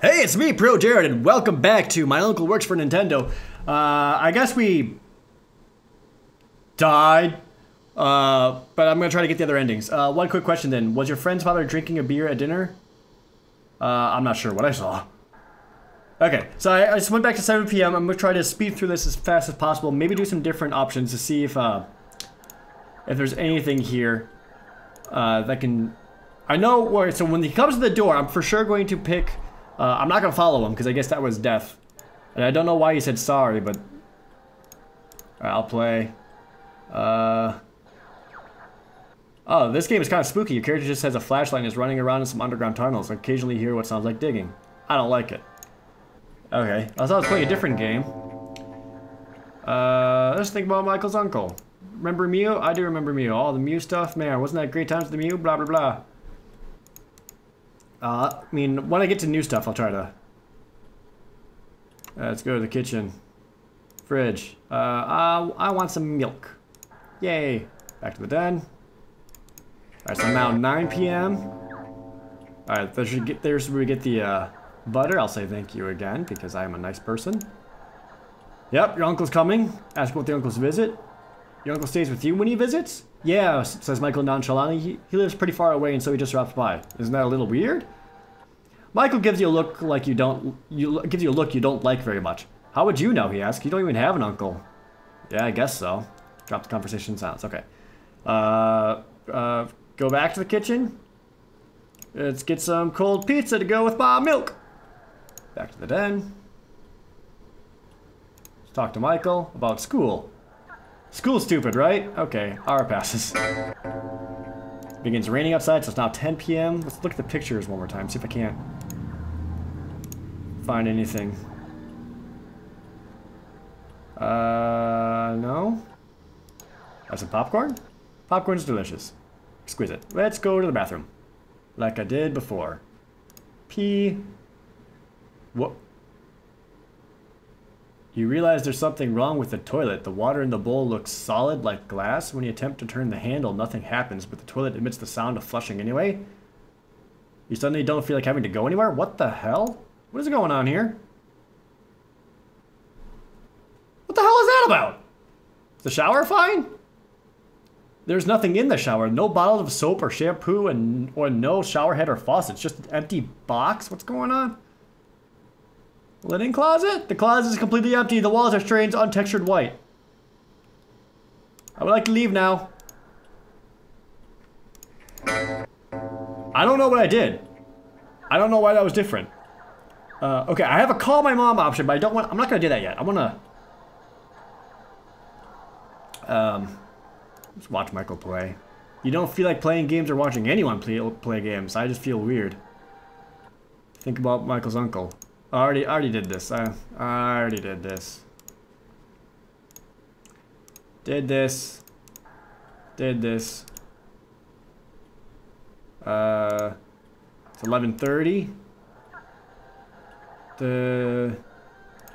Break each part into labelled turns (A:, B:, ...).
A: Hey, it's me, ProJared, and welcome back to My Uncle Works for Nintendo. I guess we died, but I'm gonna try to get the other endings. One quick question then. Was your friend's father drinking a beer at dinner? I'm not sure what I saw. Okay, so I just went back to 7 p.m. I'm gonna try to speed through this as fast as possible. Maybe do some different options to see if there's anything here that can... I know where, so when he comes to the door, I'm for sure going to pick... I'm not gonna follow him because I guess that was death. And I don't know why he said sorry, but... Alright, I'll play. Oh, this game is kind of spooky. Your character just has a flashlight and is running around in some underground tunnels. Occasionally hear what sounds like digging. I don't like it. Okay, I thought I was playing a different game. Let's think about Michael's uncle. Remember Mew? I do remember Mew. All the Mew stuff, man. Wasn't that great times with the Mew? Blah, blah, blah. I mean, when I get to new stuff, I'll try to... let's go to the kitchen. Fridge. I want some milk. Yay. Back to the den. Alright, so now 9 p.m. Alright, there's where we get the butter. I'll say thank you again, because I am a nice person. Yep, your uncle's coming. Ask about the uncle's visit. Your uncle stays with you when he visits? Yeah, says Michael nonchalantly. He lives pretty far away, and so he just drops by. Isn't that a little weird? Michael gives you a look like you don't... gives you a look you don't like very much. How would you know, he asks. You don't even have an uncle. Yeah, I guess so. Drop the conversation silence. Okay. Go back to the kitchen. Let's get some cold pizza to go with my milk. Back to the den. Let's talk to Michael about school. School's stupid, right? Okay, hour passes. Begins raining outside, so it's now 10 p.m. Let's look at the pictures one more time, see if I can't find anything. No? Have some popcorn? Popcorn's delicious. Exquisite. Let's go to the bathroom. Like I did before. Pee. What? You realize there's something wrong with the toilet. The water in the bowl looks solid like glass. When you attempt to turn the handle, nothing happens, but the toilet emits the sound of flushing anyway. You suddenly don't feel like having to go anywhere? What the hell? What is going on here? What the hell is that about? Is the shower fine? There's nothing in the shower. No bottles of soap or shampoo or no shower head or faucet. It's just an empty box. What's going on? Linen closet? The closet is completely empty. The walls are strange, untextured white. I would like to leave now. I don't know what I did. I don't know why that was different. Okay, I have a call my mom option, but I'm not gonna do that yet. I wanna... just watch Michael play. You don't feel like playing games or watching anyone play games. I just feel weird. Think about Michael's uncle. I already did this. I already did this. Did this. Did this. It's 11:30.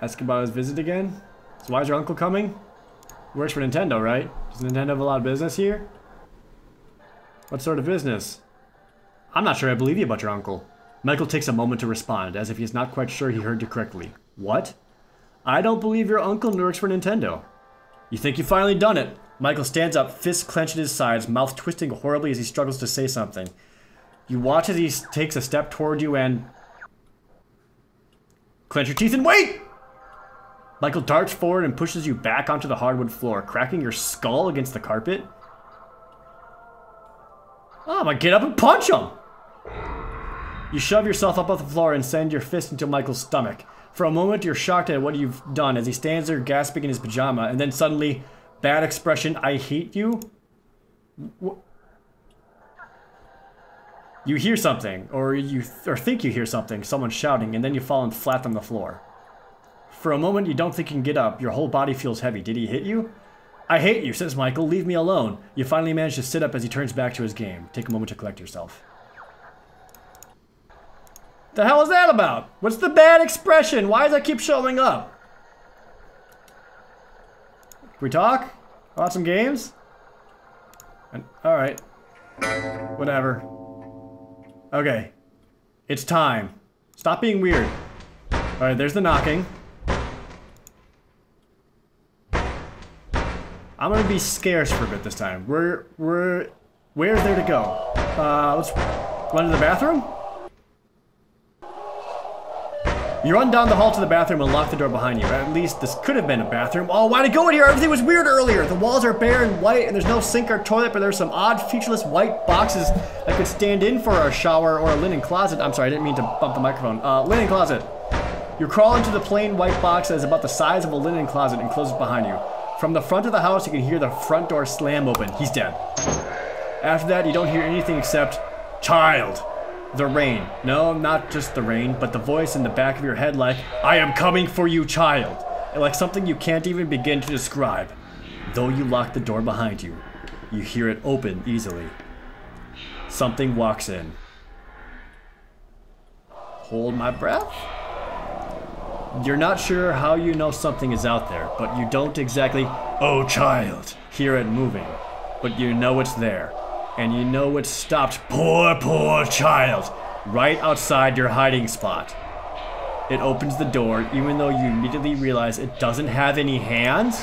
A: Ask about his visit again. So why is your uncle coming? Works for Nintendo, right? Does Nintendo have a lot of business here? What sort of business? I'm not sure I believe you about your uncle. Michael takes a moment to respond, as if he's not quite sure he heard you correctly. What? I don't believe your uncle works for Nintendo. You think you've finally done it? Michael stands up, fists clenched at his sides, mouth twisting horribly as he struggles to say something. You watch as he takes a step toward you and... Clench your teeth and wait! Michael darts forward and pushes you back onto the hardwood floor, cracking your skull against the carpet. Oh, I'm gonna get up and punch him! You shove yourself up off the floor and send your fist into Michael's stomach. For a moment, you're shocked at what you've done as he stands there gasping in his pajama, and then suddenly, bad expression, I hate you? You hear something, or think you hear something, someone shouting, and then you fall flat on the floor. For a moment, you don't think you can get up. Your whole body feels heavy. Did he hit you? I hate you, says Michael. Leave me alone. You finally manage to sit up as he turns back to his game. Take a moment to collect yourself. The hell is that about? What's the bad expression? Why does that keep showing up? Can we talk? Want some games? Alright. Whatever. Okay. It's time. Stop being weird. Alright, there's the knocking. I'm gonna be scarce for a bit this time. Where's there to go? Let's run to the bathroom? You run down the hall to the bathroom and lock the door behind you. At least this could have been a bathroom. Oh, why'd I go in here? Everything was weird earlier. The walls are bare and white and there's no sink or toilet, but there's some odd featureless white boxes that could stand in for a shower or a linen closet. I'm sorry, I didn't mean to bump the microphone. Linen closet. You crawl into the plain white box that is about the size of a linen closet and closes behind you. From the front of the house, you can hear the front door slam open. He's dead. After that, you don't hear anything except, child. The rain. No, not just the rain, but the voice in the back of your head like, I am coming for you, child. And like something you can't even begin to describe. Though you lock the door behind you, you hear it open easily. Something walks in. Hold my breath? You're not sure how you know something is out there, but you don't exactly, oh child, hear it moving. But you know it's there. And you know it's stopped, poor child, right outside your hiding spot. It opens the door, even though you immediately realize it doesn't have any hands.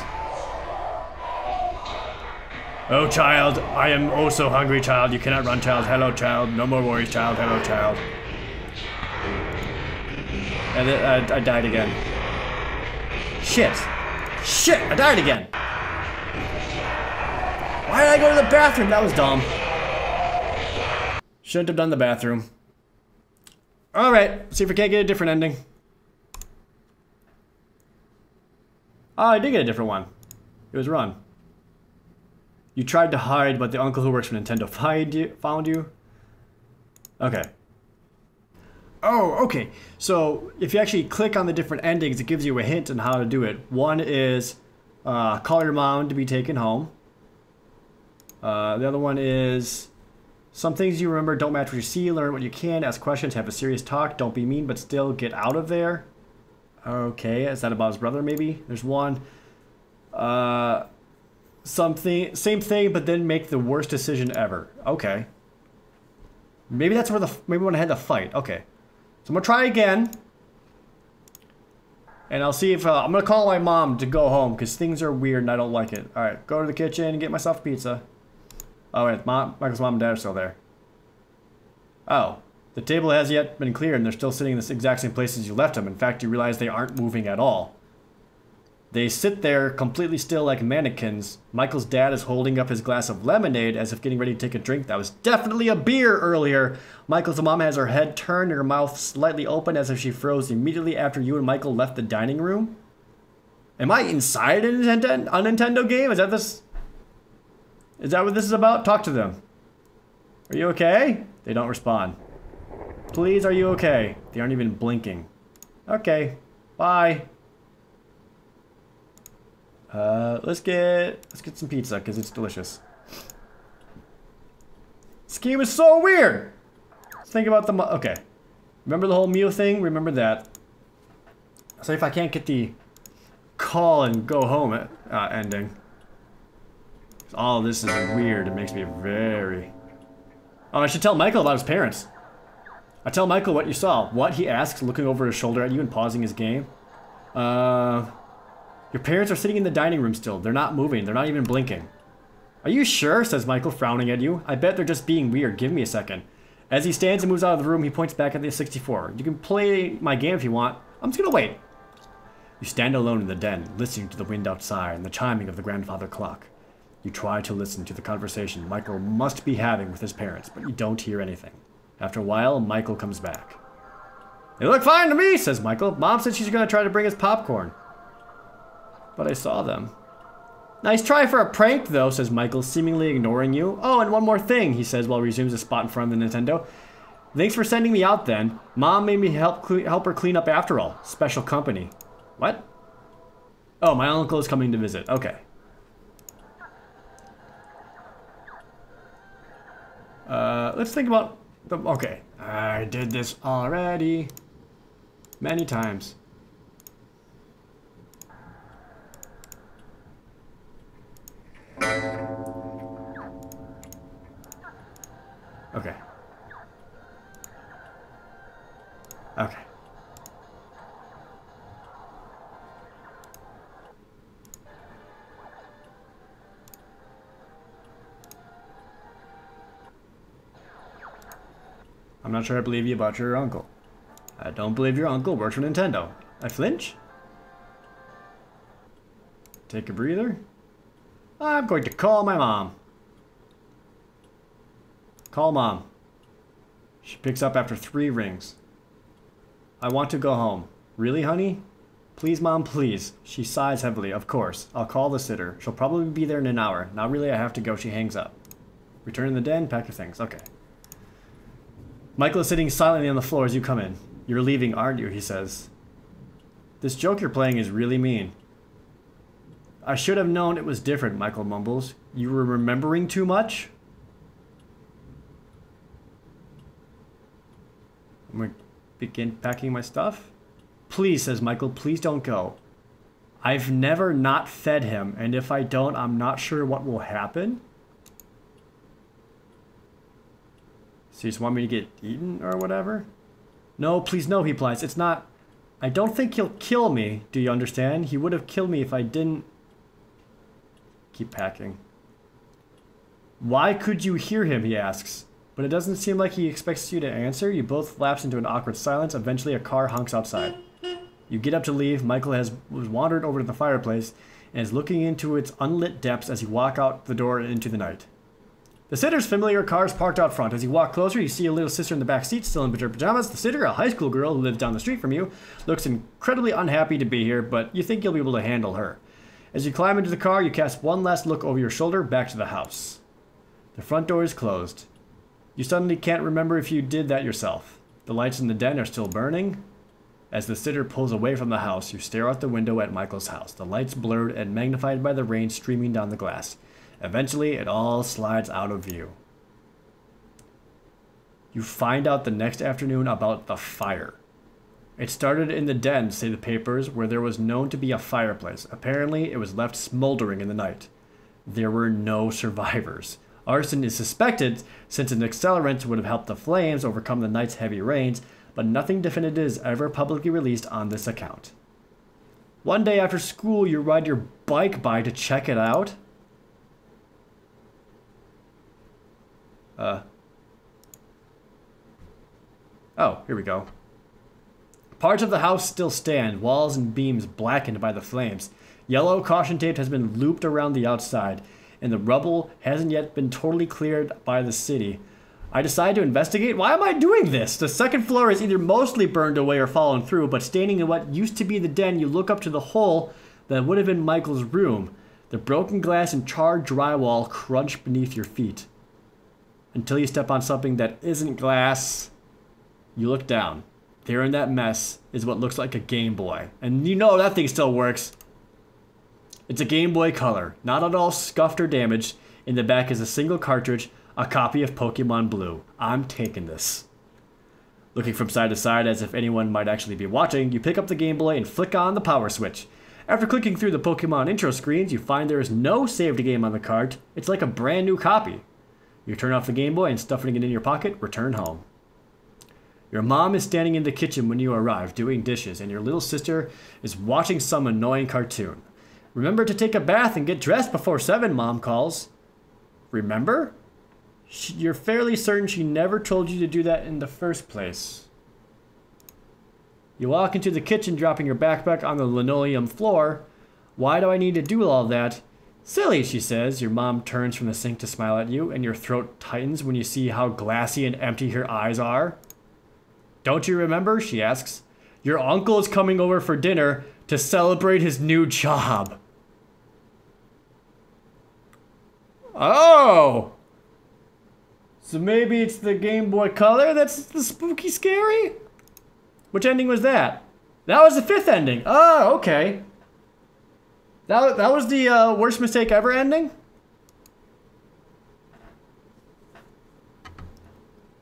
A: Oh child, I am oh so hungry, child. You cannot run, child. Hello, child. No more worries, child. Hello, child. And then I died again. Shit, I died again. Why did I go to the bathroom? That was dumb. Shouldn't have done the bathroom. Alright, see if we can't get a different ending. Oh, I did get a different one. It was run. You tried to hide, but the uncle who works for Nintendo found you. Okay. Oh, okay. So, if you actually click on the different endings, it gives you a hint on how to do it. One is, call your mom to be taken home. The other one is, some things you remember don't match what you see, learn what you can, ask questions, have a serious talk, don't be mean, but still get out of there. Okay, is that about his brother maybe? There's one. Something, same thing, but then make the worst decision ever. Okay. Maybe that's where maybe when I had to fight. Okay. So I'm gonna try again. And I'll see if, I'm gonna call my mom to go home, because things are weird and I don't like it. Alright, go to the kitchen and get myself pizza. Oh wait, Michael's mom and dad are still there. Oh, the table has yet been cleared and they're still sitting in the exact same places you left them. In fact, you realize they aren't moving at all. They sit there completely still like mannequins. Michael's dad is holding up his glass of lemonade as if getting ready to take a drink. That was definitely a beer earlier. Michael's mom has her head turned and her mouth slightly open as if she froze immediately after you and Michael left the dining room. Am I inside a Nintendo game? Is that this? Is that what this is about? Talk to them. Are you okay? They don't respond. Please, are you okay? They aren't even blinking. Okay. Bye. Let's get some pizza because it's delicious. This game is so weird. Let's think about okay. Remember the whole meal thing? Remember that. So if I can't get the call and go home ending. All this is weird. It makes me very... Oh, I should tell Michael about his parents. I tell Michael what you saw. What? He asks, looking over his shoulder at you and pausing his game. Your parents are sitting in the dining room still. They're not moving. They're not even blinking. Are you sure? Says Michael, frowning at you. I bet they're just being weird. Give me a second. As he stands and moves out of the room, he points back at the 64. You can play my game if you want. I'm just gonna wait. You stand alone in the den, listening to the wind outside and the chiming of the grandfather clock. You try to listen to the conversation Michael must be having with his parents, but you don't hear anything. After a while, Michael comes back. They look fine to me, says Michael. Mom said she's gonna try to bring us popcorn. But I saw them. Nice try for a prank, though, says Michael, seemingly ignoring you. Oh, and one more thing, he says while he resumes his spot in front of the Nintendo. Thanks for sending me out then. Mom made me help her clean up after all. Special company. What? Oh, my uncle is coming to visit. Okay. Let's think about the... Okay. I did this already. Many times. Okay. Okay. not sure I believe you about your uncle. I don't believe your uncle works for Nintendo. I flinch. Take a breather. I'm going to call my mom. Call mom. She picks up after 3 rings. I want to go home. Really, honey? Please, mom, please. She sighs heavily. Of course. I'll call the sitter. She'll probably be there in an hour. Now really I have to go. She hangs up. Return in the den. Pack your things. Okay. Michael is sitting silently on the floor as you come in. You're leaving, aren't you? He says. This joke you're playing is really mean. I should have known it was different, Michael mumbles. You were remembering too much? I'm going to begin packing my stuff. Please, says Michael, please don't go. I've never not fed him, and if I don't, I'm not sure what will happen. So you just want me to get eaten or whatever? No, please no, he replies. It's not... I don't think he'll kill me, do you understand? He would have killed me if I didn't... Keep packing. Why could you hear him, he asks. But it doesn't seem like he expects you to answer. You both lapse into an awkward silence. Eventually a car honks outside. You get up to leave. Michael was wandered over to the fireplace and is looking into its unlit depths as you walk out the door into the night. The sitter's familiar car is parked out front. As you walk closer, you see a little sister in the back seat, still in her pajamas. The sitter, a high school girl who lives down the street from you, looks incredibly unhappy to be here, but you think you'll be able to handle her. As you climb into the car, you cast one last look over your shoulder back to the house. The front door is closed. You suddenly can't remember if you did that yourself. The lights in the den are still burning. As the sitter pulls away from the house, you stare out the window at Michael's house, the lights blurred and magnified by the rain streaming down the glass. Eventually, it all slides out of view. You find out the next afternoon about the fire. It started in the den, say the papers, where there was known to be a fireplace. Apparently, it was left smoldering in the night. There were no survivors. Arson is suspected, since an accelerant would have helped the flames overcome the night's heavy rains, but nothing definitive is ever publicly released on this account. One day after school, you ride your bike by to check it out. Oh, here we go. Parts of the house still stand, walls and beams blackened by the flames. Yellow caution tape has been looped around the outside, and the rubble hasn't yet been totally cleared by the city. I decide to investigate. Why am I doing this? The second floor is either mostly burned away or fallen through, but standing in what used to be the den, you look up to the hole that would have been Michael's room. The broken glass and charred drywall crunch beneath your feet. Until you step on something that isn't glass. You look down. There in that mess is what looks like a Game Boy. And you know that thing still works. It's a Game Boy Color, not at all scuffed or damaged. In the back is a single cartridge, a copy of Pokemon Blue. I'm taking this. Looking from side to side as if anyone might actually be watching, you pick up the Game Boy and flick on the power switch. After clicking through the Pokemon intro screens, you find there is no saved game on the cart. It's like a brand new copy. You turn off the Game Boy and stuffing it in your pocket, return home. Your mom is standing in the kitchen when you arrive, doing dishes, and your little sister is watching some annoying cartoon. Remember to take a bath and get dressed before 7, Mom calls. Remember? You're fairly certain she never told you to do that in the first place. You walk into the kitchen, dropping your backpack on the linoleum floor. Why do I need to do all that? Silly, she says. Your mom turns from the sink to smile at you, and your throat tightens when you see how glassy and empty her eyes are. Don't you remember? She asks. Your uncle is coming over for dinner to celebrate his new job. Oh! So maybe it's the Game Boy Color that's the spooky scary? Which ending was that? That was the 5th ending. Oh, okay. That was the worst mistake ever ending?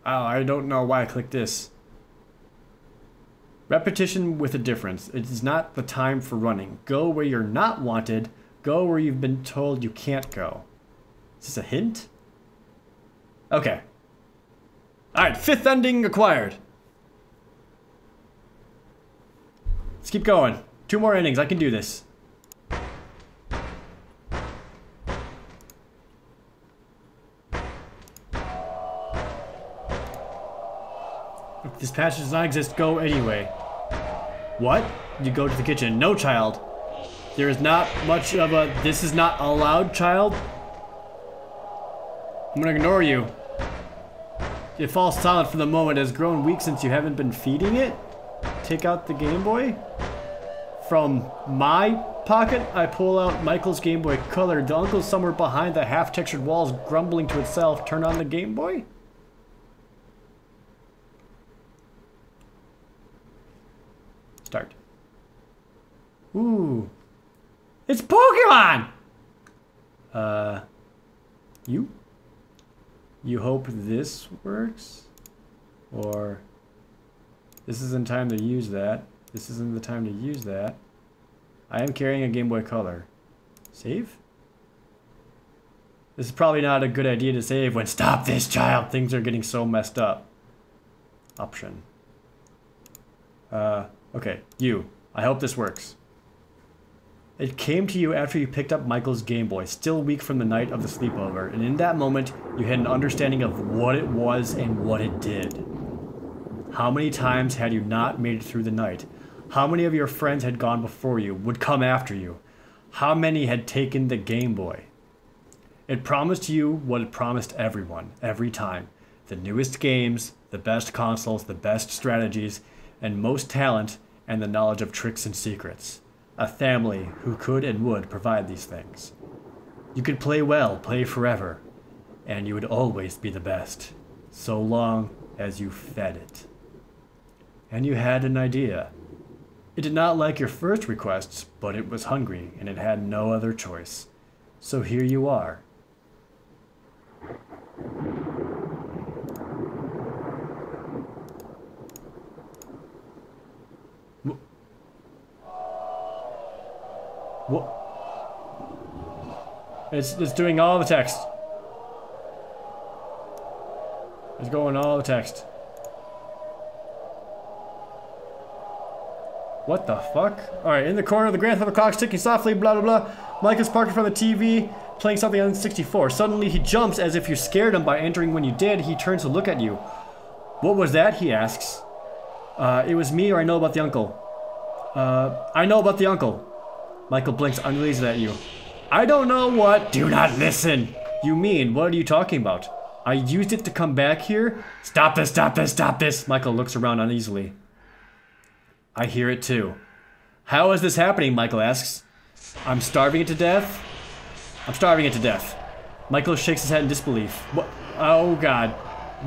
A: Oh, I don't know why I clicked this. Repetition with a difference. It is not the time for running. Go where you're not wanted. Go where you've been told you can't go. Is this a hint? Okay. Alright, 5th ending acquired. Let's keep going. 2 more endings. I can do this. This passage does not exist. Go anyway. What? You go to the kitchen. No, child. There is not much of a this is not allowed, child. I'm gonna ignore you. It falls silent for the moment. It has grown weak since you haven't been feeding it. Take out the Game Boy. From my pocket, I pull out Michael's Game Boy Color. The uncle's somewhere behind the half-textured walls, grumbling to itself. Turn on the Game Boy. Start. Ooh. It's Pokemon! You? You hope this works? Or... This isn't time to use that. This isn't the time to use that. I am carrying a Game Boy Color. Save? This is probably not a good idea to save when stop this, child! Things are getting so messed up. Option. Okay. You. I hope this works. It came to you after you picked up Michael's Game Boy, still weak from the night of the sleepover, and in that moment, you had an understanding of what it was and what it did. How many times had you not made it through the night? How many of your friends had gone before you, would come after you? How many had taken the Game Boy? It promised you what it promised everyone, every time. The newest games, the best consoles, the best strategies, and most talent, and the knowledge of tricks and secrets. A family who could and would provide these things. You could play well, play forever, and you would always be the best, so long as you fed it. And you had an idea. It did not like your first requests, but it was hungry, and it had no other choice. So here you are. What? It's doing all the text. It's going all the text. What the fuck? Alright, in the corner, the grandfather clock ticking softly, blah blah blah. Mike is parked in front of the TV, playing something on 64. Suddenly he jumps as if you scared him by entering when you did. He turns to look at you. What was that? He asks. It was me, or I know about the uncle. I know about the uncle. Michael blinks uneasily at you. I don't know what. Do not listen. You mean, what are you talking about? I used it to come back here? Stop this, stop this, stop this. Michael looks around uneasily. I hear it too. How is this happening? Michael asks. I'm starving it to death? I'm starving it to death. Michael shakes his head in disbelief. What? Oh God.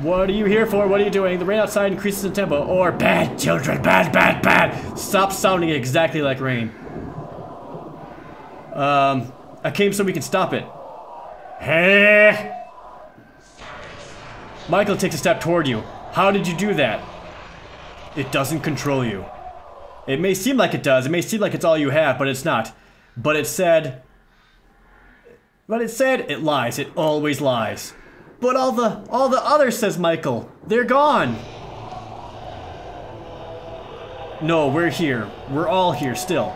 A: What are you here for? What are you doing? The rain outside increases in tempo. Or bad children, bad, bad, bad. Stop sounding exactly like rain. I came so we can stop it. Hey! Michael takes a step toward you. How did you do that? It doesn't control you. It may seem like it does. It may seem like it's all you have, but it's not. But it said, it lies. It always lies. But all the others, says Michael. They're gone. No, we're here. We're all here still.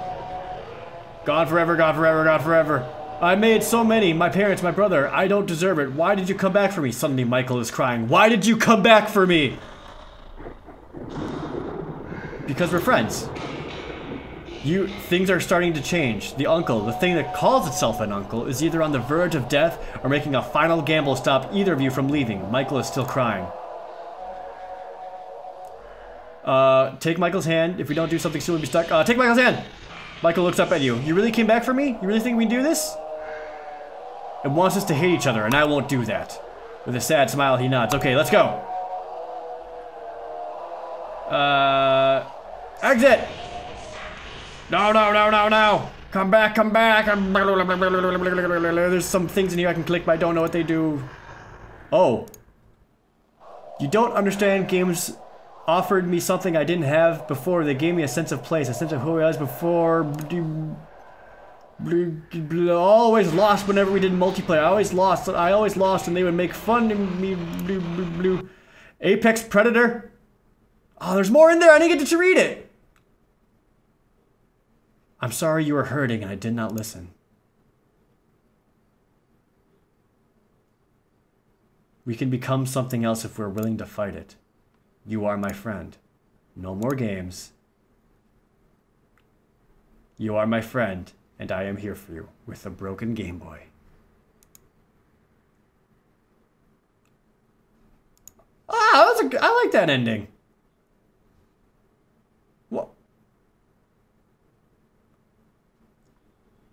A: Gone forever, gone forever, gone forever. I made so many. My parents, my brother. I don't deserve it. Why did you come back for me? Suddenly Michael is crying. Why did you come back for me? Because we're friends. Things are starting to change. The uncle, the thing that calls itself an uncle, is either on the verge of death or making a final gamble to stop either of you from leaving. Michael is still crying. Take Michael's hand. If we don't do something soon, we'll be stuck. Take Michael's hand! Michael looks up at you. You really came back for me? You really think we can do this? It wants us to hate each other, and I won't do that. With a sad smile, he nods. Okay, let's go. Exit! No, no, no, no, no! Come back, come back! There's some things in here I can click, but I don't know what they do. Oh. You don't understand. Games offered me something I didn't have before. They gave me a sense of place, a sense of who I was before. Always lost whenever we did multiplayer. I always lost, and they would make fun of me. Apex Predator? Oh, there's more in there. I didn't get to read it. I'm sorry you were hurting and I did not listen. We can become something else if we're willing to fight it. You are my friend. No more games. You are my friend, and I am here for you with a broken Game Boy. Ah, I like that ending. What?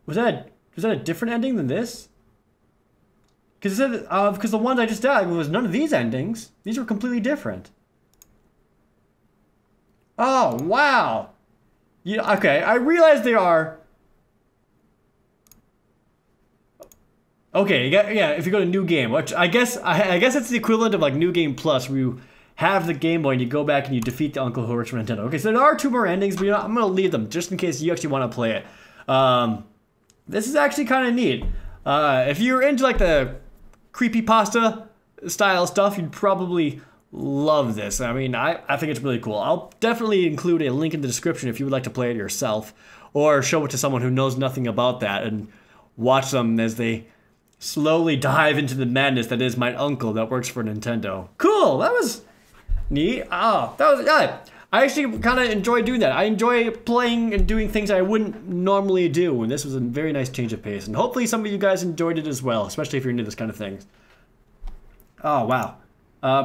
A: Was that a different ending than this? Because the ones I just did was none of these endings. These were completely different. Oh wow. Yeah, okay, I realize they are. Okay, yeah, if you go to new game, which I guess it's the equivalent of like new game plus, where you have the Game Boy and you go back and you defeat the uncle who works for Nintendo. Okay, so there are 2 more endings, but I'm gonna leave them just in case you actually want to play it. This is actually kind of neat. If you're into like the creepypasta style stuff, you'd probably love this. I mean, I think it's really cool. I'll definitely include a link in the description if you would like to play it yourself, or show it to someone who knows nothing about that and watch them as they slowly dive into the madness that is my uncle that works for Nintendo. Cool, that was neat. Oh, I actually kind of enjoy doing that. I enjoy playing and doing things I wouldn't normally do, and this was a very nice change of pace. And hopefully some of you guys enjoyed it as well, especially if you're into this kind of thing. Oh, wow.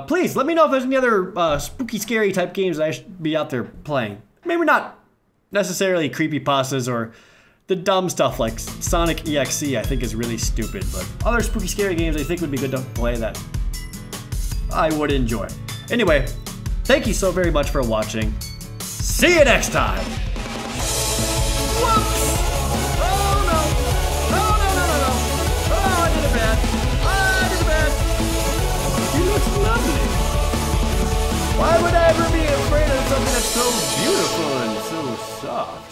A: Please, let me know if there's any other spooky, scary type games I should be out there playing. Maybe not necessarily creepypastas or the dumb stuff like Sonic EXE I think is really stupid, but other spooky, scary games I think would be good to play that I would enjoy. Anyway, thank you so very much for watching. See you next time! Whoops! Oh no! Oh no, no, no, no! Oh, I did it bad! I did it bad! He looks lovely! Why would I ever be afraid of something that's so beautiful and so soft?